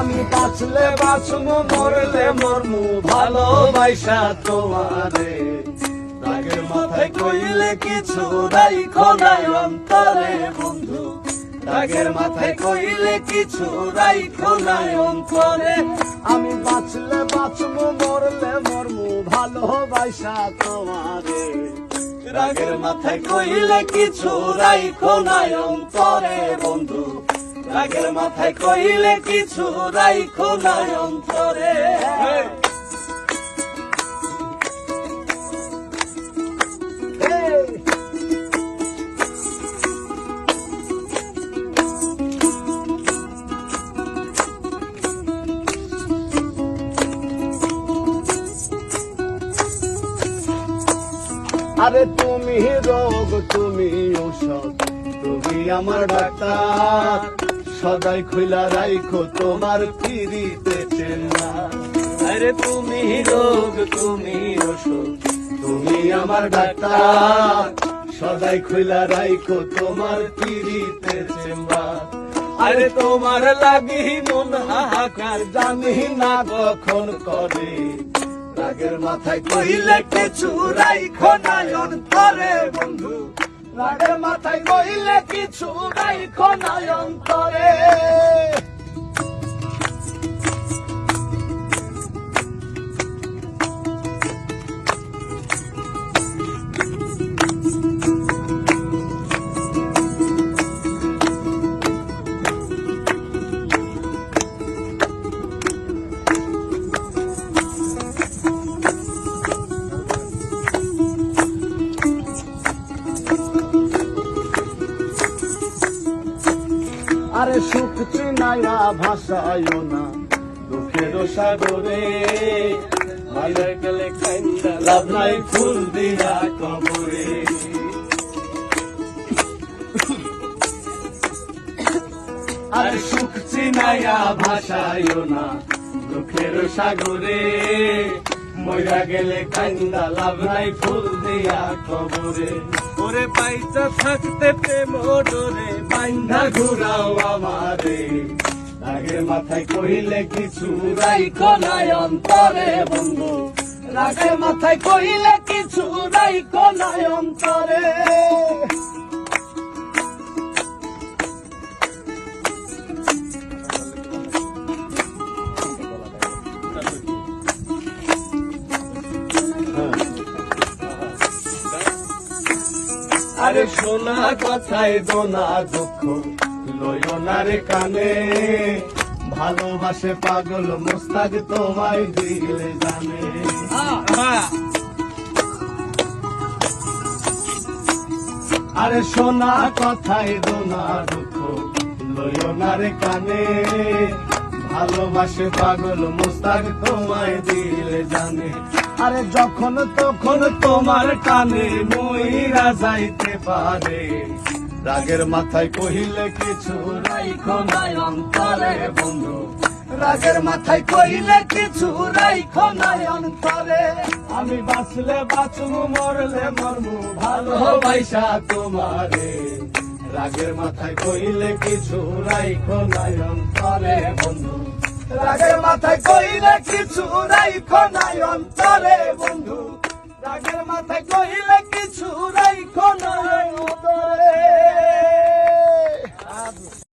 আমি বাঁচলে বাঁচমু মরলে মরমু ভালোবাসা তোমারে। রাগের মাথায় কইলে কিছু রাইখো নাই অন্তরে বন্ধু, রাগের মাথায় কইলে কিছু রাইখো নাই অন্তরে। আমি বাঁচলে বাঁচমু মরলে মরমু ভালোবাসা তোমারে। রাগের মাথায় কইলে কিছু রাইখো নাই অন্তরে বন্ধু, রাগের মাথায় কইলে কিছু রাইখো নাই অন্তরে। আরে তুমি রোগ তুমি ঔষধ, তুমি আমার ডাক্তার, সদাই খুইলা রাইখো তোমার ফিরিতে চেনা। আরে তুমি রোগ তুমি ঔষধ, তুমি আমার ডাক্তার, সদাই খুইলা রাইখো তোমার ফিরিতে চেনা। আরে তোমার লাগি মন হাহাকার, জানি না কখন করে। রাগের মাথায় কইলে কিছু রাইখো নাই অন্তরে বন্ধু, রাগের মাথায় কইলে কিছু রাইখো নাই অন্তরে। আরে সুখ চিনাইয়া ভাষায়ও না দুঃখের সাগরে, মাইরে গেলে কাইন্দা লাভ নাই ফুল দিয়া কবরে। আরে সুখ চিনাইয়া ভাষায়ও না দুঃখের সাগরে, মইরা গেলে কাইন্দা লাভ নাই ফুল দিয়া কবরে। ওরে পাইতা থাকতে প্রেম ডোরে বাইন্ধা ঘুরাও আমারে। রাগের মাথায় কইলে কিছু রাইখো নাই অন্তরে বন্ধু, রাগের মাথায় কইলে কিছু রাইখো নাই অন্তরে। আরে শোনা কথায় দোনা দুঃখ লইও না রে কানে, ভালোবাসে পাগল মোস্তাক তোমায় দিলে জানে। আরে শোনা কথায় দোনা দুঃখ লইও না রে কানে, ভালোবাসে পাগল মোস্তাক তোমায় দিলে জানে। আরে যখন তখন তোমার কানে মইরা যাইতে পারে। রাগের মাথায় কহিলে কিছু রাইখো নাই অন্তরে বন্ধু, রাগের মাথায় কহিলে কিছু রাইখো নাই অন্তরে। আমি বাঁচলে বাঁচমু মরলে মরমু ভালোবাসা তোমারে। রাগের মাথায় কহিলে কিছু রাইখো নাই অন্তরে বন্ধু, রাগের মাথায় কইলে কিছু রাইখো নাই অন্তরে বন্ধু, রাগের মাথায় কইলে কিছু রাইখো নাই অন্তরে।